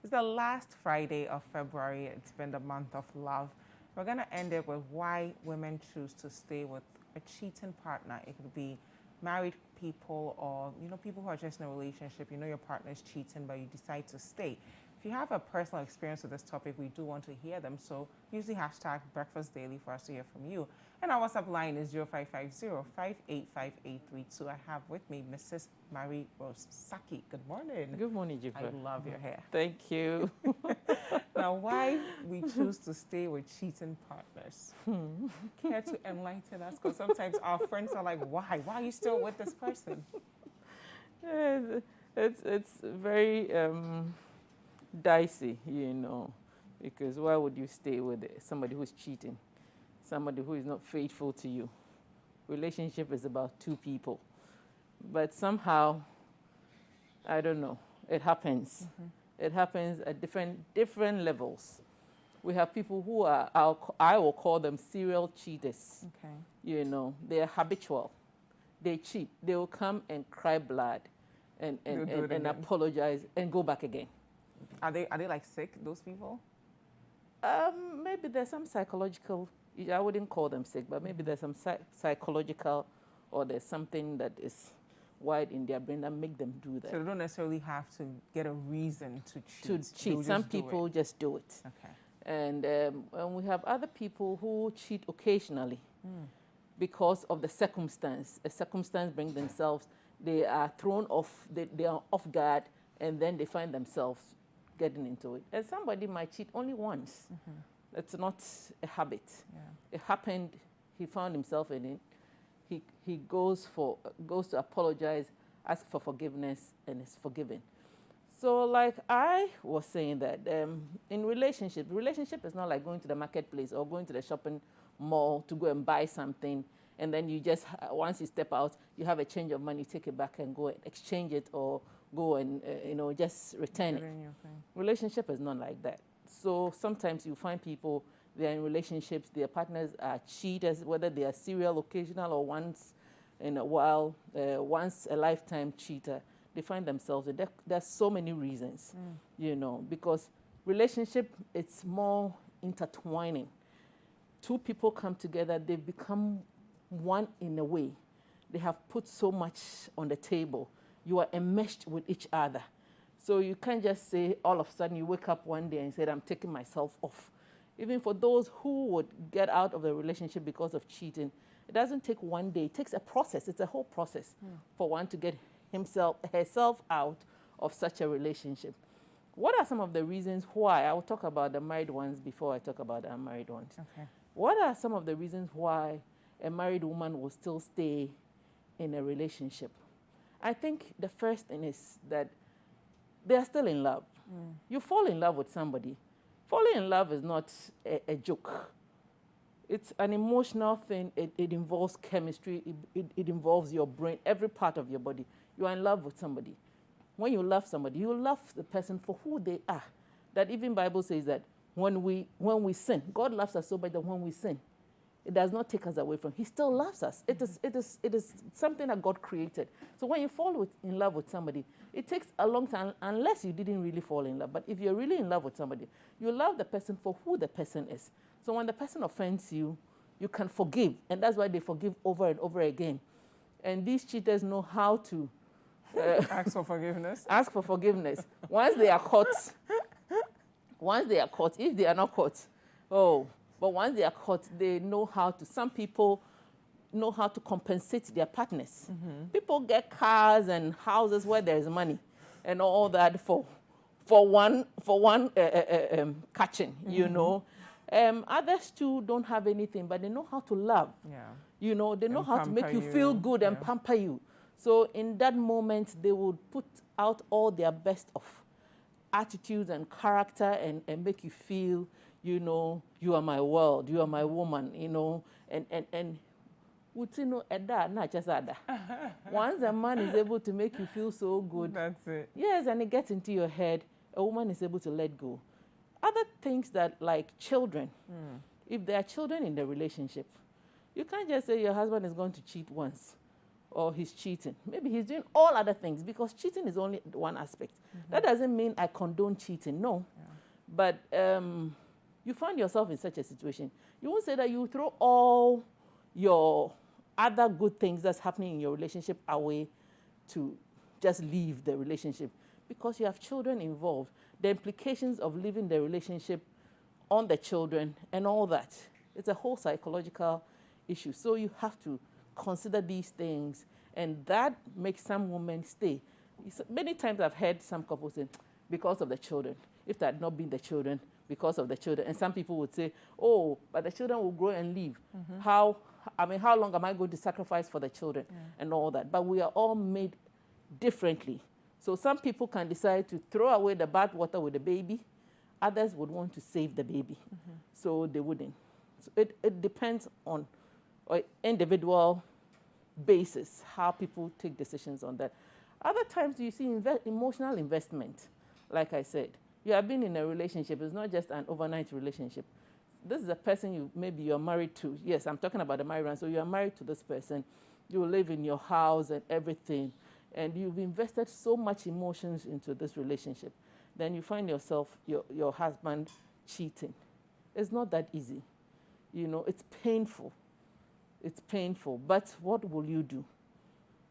It's the last Friday of February. It's been the month of love. We're going to end it with why women choose to stay with a cheating partner. It could be married people or, people who are just in a relationship. You know your partner is cheating, but you decide to stay. If you have a personal experience with this topic, we do want to hear them. So use the hashtag Breakfast Daily for us to hear from you. And our WhatsApp line is 0550-585-832. I have with me Mrs. Marie Rose Saki. Good morning. Good morning, Jibra. I love your hair. Thank you. Now, why we choose to stay with cheating partners? Care to enlighten us? Because sometimes our friends are like, why? Why are you still with this person? It's very dicey, because why would you stay with somebody who's cheating, somebody who is not faithful to you? Relationship is about two people. But somehow, I don't know, it happens. Mm-hmm. It happens at different levels. We have people who are, I will call them serial cheaters. Okay. They are habitual. They cheat. They will come and cry blood and apologize and go back again. Are they like sick, those people? Maybe there's some psychological, I wouldn't call them sick, but maybe there's some psychological, or there's something that is wide in their brain that make them do that. So they don't necessarily have to get a reason to cheat. Some people just do it. Okay. And we have other people who cheat occasionally because of the circumstance. A circumstance brings themselves, they are thrown off, they are off guard, and then they find themselves getting into it. And somebody might cheat only once. Mm-hmm. It's not a habit. Yeah. It happened, he found himself in it. He goes to apologize, ask for forgiveness, and is forgiven. So like I was saying that in relationship is not like going to the marketplace or going to the shopping mall to go and buy something, and then you just, once you step out, you have a change of money, take it back and go and exchange it, or go and, just return it. Relationship is not like that. So sometimes you find people, they're in relationships, their partners are cheaters, whether they are serial, occasional, or once in a while, once a lifetime cheater. They find themselves, there's so many reasons, because relationship, it's more intertwining. Two people come together, they become one in a way. They have put so much on the table. You are enmeshed with each other. So you can't just say all of a sudden you wake up one day and say, I'm taking myself off. Even for those who would get out of a relationship because of cheating, it doesn't take one day. It takes a process. It's a whole process for one to get herself out of such a relationship. What are some of the reasons why? I will talk about the married ones before I talk about the unmarried ones. Okay. What are some of the reasons why a married woman will still stay in a relationship? I think the first thing is that they are still in love. You fall in love with somebody. Falling in love is not a joke. It's an emotional thing. It involves chemistry. It involves your brain, every part of your body. You are in love with somebody. When you love somebody, you love the person for who they are. That even Bible says that when we sin, God loves us so much that when we sin, it does not take us away from him. He still loves us. It is something that God created. So when you fall in love with somebody, it takes a long time, unless you didn't really fall in love. But if you're really in love with somebody, you love the person for who the person is. So when the person offends you, you can forgive. And that's why they forgive over and over again. And these cheaters know how to ask for forgiveness. Ask for forgiveness. Once they are caught, if they are not caught, but once they are caught, they know how to. Some people know how to compensate their partners. Mm-hmm. People get cars and houses where there is money, and all that for one catching. Others too don't have anything, but they know how to love. Yeah. They know how to make you feel good and pamper you. So in that moment, they would put out all their best of attitudes and character and make you feel, you are my world, you are my woman, and not just that. Once a man is able to make you feel so good, that's it. Yes, and it gets into your head, a woman is able to let go. Other things that, like children, if there are children in the relationship, you can't just say your husband is going to cheat once or he's cheating. Maybe he's doing all other things, because cheating is only one aspect. That doesn't mean I condone cheating, no. Yeah. But you find yourself in such a situation, you won't say that you throw all your other good things that's happening in your relationship away to just leave the relationship, because you have children involved. The implications of leaving the relationship on the children and all that, it's a whole psychological issue. So you have to consider these things, and that makes some women stay. Many times I've heard some couples say, because of the children. If that had not been the children, because of the children. And some people would say, oh, but the children will grow and leave. How long am I going to sacrifice for the children and all that? But we are all made differently. So some people can decide to throw away the bath water with the baby. Others would want to save the baby. So they wouldn't. So it depends on an individual basis how people take decisions on that. Other times you see emotional investment. Like I said, you have been in a relationship. It's not just an overnight relationship. This is a person maybe you're married to. Yes, I'm talking about the married one. So you are married to this person. You live in your house and everything. And you've invested so much emotions into this relationship. Then you find yourself, your husband cheating. It's not that easy. You know, it's painful. It's painful. But what will you do?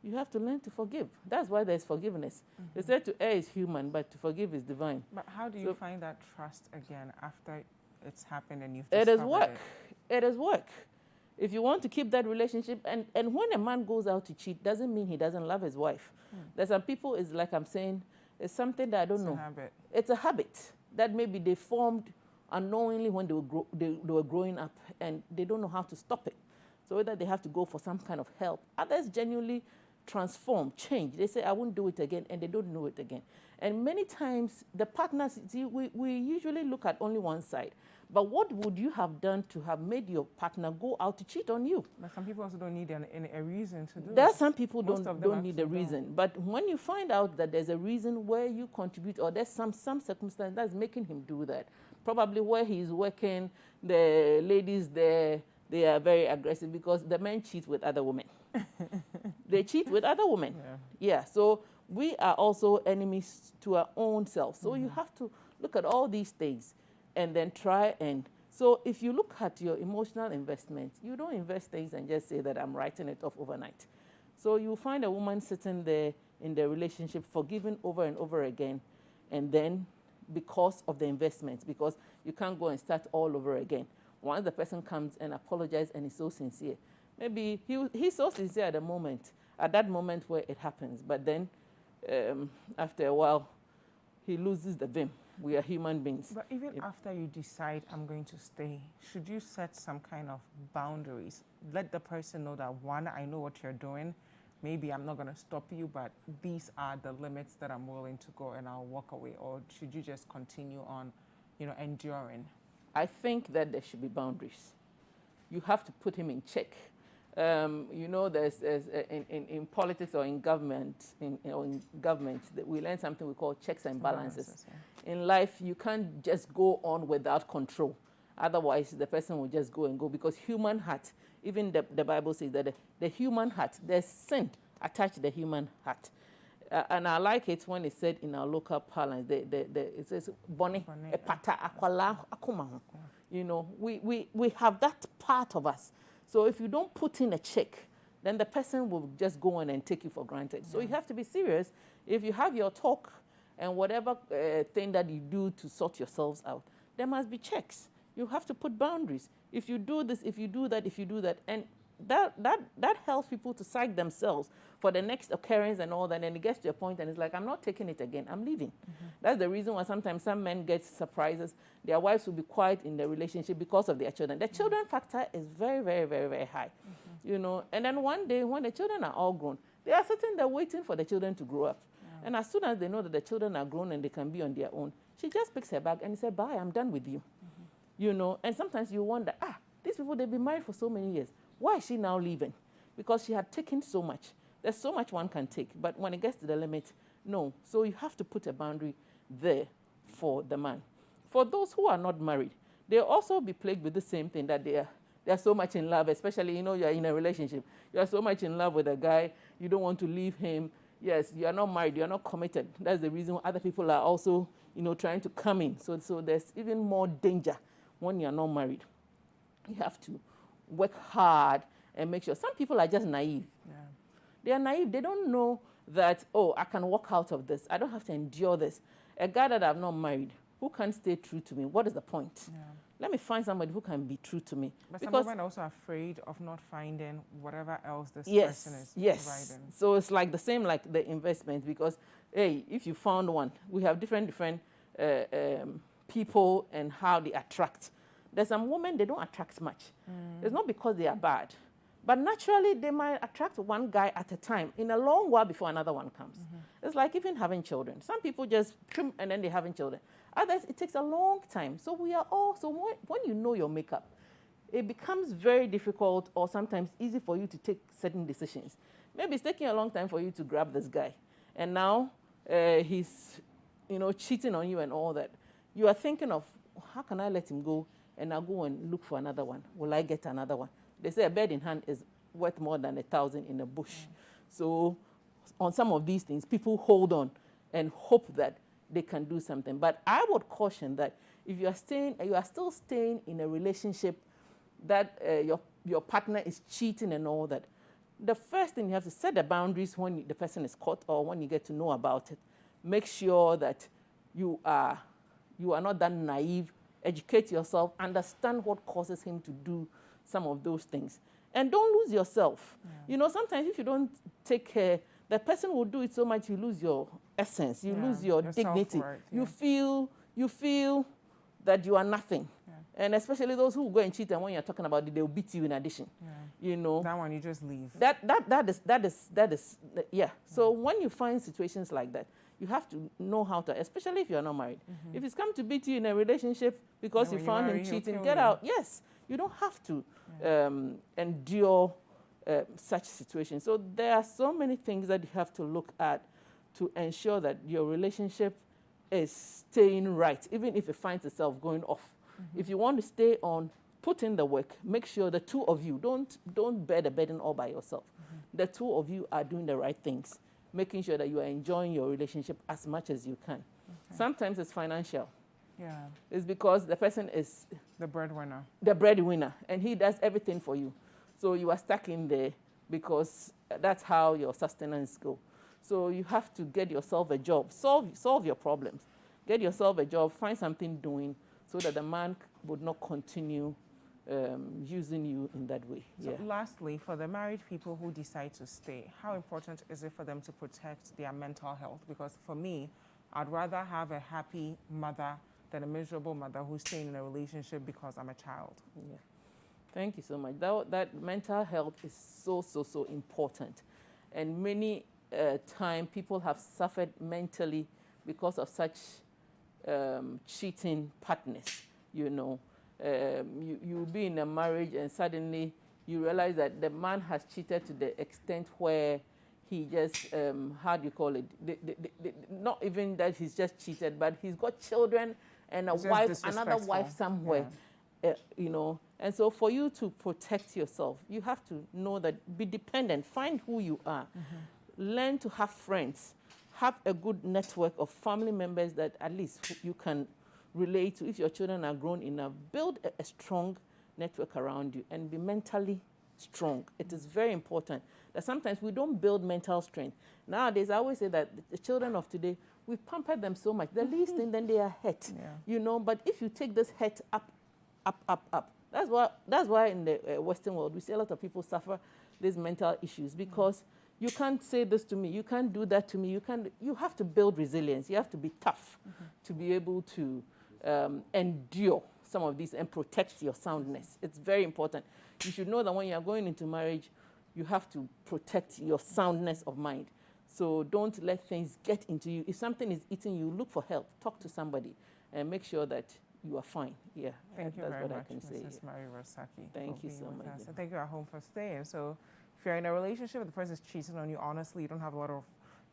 You have to learn to forgive. That's why there's forgiveness. They said to err is human, but to forgive is divine. But how do you So- find that trust again after it's happened and you've It is discovered work. It is work. If you want to keep that relationship, and when a man goes out to cheat, doesn't mean he doesn't love his wife. There's some people, it's like I'm saying, it's something that I don't It's know. a habit. It's a habit that maybe they formed unknowingly when they were growing up, and they don't know how to stop it. So either they have to go for some kind of help. Others genuinely transform, change. They say, I won't do it again, and they don't do it again. And many times, the partners, see, we usually look at only one side. But what would you have done to have made your partner go out to cheat on you? But some people also don't need a reason to do There are it. some people Most of them don't need a actually reason. don't. But when you find out that there's a reason where you contribute, or there's some circumstance that's making him do that, probably where he's working, the ladies there, they are very aggressive because the men cheat with other women. They cheat with other women. Yeah, so we are also enemies to our own selves. So you have to look at all these things and then try and... So if you look at your emotional investment, you don't invest things and just say that I'm writing it off overnight. So you find a woman sitting there in the relationship, forgiving over and over again, and then because of the investment, because you can't go and start all over again. Once the person comes and apologizes and is so sincere, maybe he's so sincere at that moment where it happens, but then after a while, he loses the vim. We are human beings. But even after you decide I'm going to stay, should you set some kind of boundaries? Let the person know that, one, I know what you're doing. Maybe I'm not going to stop you, but these are the limits that I'm willing to go, and I'll walk away. Or should you just continue on, enduring? I think that there should be boundaries. You have to put him in check. There's in politics or in government, we learn something we call checks and balances. In life, you can't just go on without control. Otherwise, the person will just go and go, because human heart, even the Bible says that the human heart, there's sin attached to the human heart. And I like it when it's said in our local parlance, it says, Bone, epata, akwala, akuma. We have that part of us. So if you don't put in a check, then the person will just go on and take you for granted. So you have to be serious. If you have your talk and whatever thing that you do to sort yourselves out, there must be checks. You have to put boundaries. If you do this, if you do that, and that helps people to psych themselves for the next occurrence and all that, and it gets to a point and it's like, I'm not taking it again, I'm leaving. That's the reason why sometimes some men get surprises. Their wives will be quiet in the relationship because of their children. The children factor is very, very, very, very high. And then one day when the children are all grown, they are sitting there waiting for the children to grow up. And as soon as they know that the children are grown and they can be on their own, she just picks her bag and says, bye, I'm done with you. And sometimes you wonder, these people, they've been married for so many years. Why is she now leaving? Because she had taken so much. There's so much one can take, but when it gets to the limit, no. So you have to put a boundary there for the man. For those who are not married, they'll also be plagued with the same thing, that They're so much in love, especially, you know, you're in a relationship. You're so much in love with a guy, you don't want to leave him. Yes, you're not married, you're not committed. That's the reason other people are also, you know, trying to come in. So there's even more danger when you're not married. You have to work hard and make sure. Some people are just naive. Yeah. They are naive. They don't know that, oh, I can walk out of this. I don't have to endure this. A guy that I've not married, who can't stay true to me, what is the point? Yeah. Let me find somebody who can be true to me. But some women are also afraid of not finding whatever else this person is providing. So it's like the same like the investment, because, hey, if you found one, we have different people and how they attract. There's some women, they don't attract much. It's not because they are bad. But naturally, they might attract one guy at a time in a long while before another one comes. It's like even having children. Some people just, and then they're having children. Others, it takes a long time. So we are all, so when you know your makeup, it becomes very difficult or sometimes easy for you to take certain decisions. Maybe it's taking a long time for you to grab this guy. And now he's, you know, cheating on you and all that. You are thinking of, how can I let him go? And I'll go and look for another one. Will I get another one? They say a bird in hand is worth more than 1,000 in a bush. So on some of these things, people hold on and hope that they can do something. But I would caution that if you are still staying in a relationship that your partner is cheating and all that, the first thing you have to set the boundaries when the person is caught or when you get to know about it. Make sure that you are not that naive. Educate yourself. Understand what causes him to do some of those things. And don't lose yourself. Yeah. You know, sometimes if you don't take care, the person will do it so much you lose your essence, you lose your dignity. Yeah. You feel that you are nothing. Yeah. And especially those who go and cheat, and when you're talking about it, they'll beat you in addition. Yeah. You know. That one you just leave. That is yeah. So when you find situations like that, you have to know how to, especially if you're not married. If it's come to beat you in a relationship because you found him cheating, get out. Yes. You don't have to endure such situations. So there are so many things that you have to look at to ensure that your relationship is staying right, even if it finds itself going off. If you want to stay on, put in the work. Make sure the two of you, don't bear the burden all by yourself. The two of you are doing the right things, making sure that you are enjoying your relationship as much as you can. Sometimes it's financial. Yeah. It's because the person is the breadwinner. The breadwinner, and he does everything for you. So you are stuck in there because that's how your sustenance goes. So you have to get yourself a job, solve your problems. Get yourself a job, find something doing so that the man would not continue using you in that way. So lastly, for the married people who decide to stay, how important is it for them to protect their mental health? Because for me, I'd rather have a happy mother than a miserable mother who's staying in a relationship because I'm a child. Yeah. Thank you so much. That mental health is so important. And many times people have suffered mentally because of such cheating partners, you know. You'll be in a marriage and suddenly you realize that the man has cheated to the extent where he just, how do you call it? Not even that he's just cheated, but he's got children and a wife, another wife somewhere, you know. And so for you to protect yourself, you have to know that, be dependent, find who you are, learn to have friends, have a good network of family members that at least you can relate to. If your children are grown enough, build a strong network around you and be mentally strong. It is very important that sometimes we don't build mental strength. Nowadays, I always say that the children of today, we've pampered them so much. The least thing, then they are hurt, you know. But if you take this hurt up, that's why in the Western world, we see a lot of people suffer these mental issues because you can't say this to me, you can't do that to me, you have to build resilience, you have to be tough to be able to endure some of these and protect your soundness. It's very important. You should know that when you are going into marriage, you have to protect your soundness of mind. So don't let things get into you. If something is eating you, look for help. Talk to somebody and make sure that you are fine. Yeah, thank you very much, Mrs. Mary Rosaki. Thank you so much. And thank you at home for staying. So if you're in a relationship, the person is cheating on you, honestly, you don't have a lot of,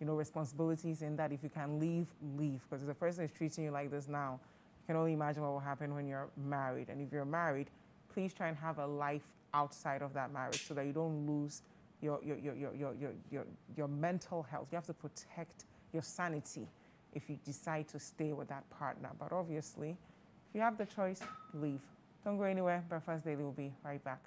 you know, responsibilities in that. If you can leave, leave. Because if the person is treating you like this now, you can only imagine what will happen when you're married. And if you're married, please try and have a life outside of that marriage so that you don't lose your mental health. You have to protect your sanity if you decide to stay with that partner. But obviously, if you have the choice, leave. Don't go anywhere. Breakfast Daily will be right back.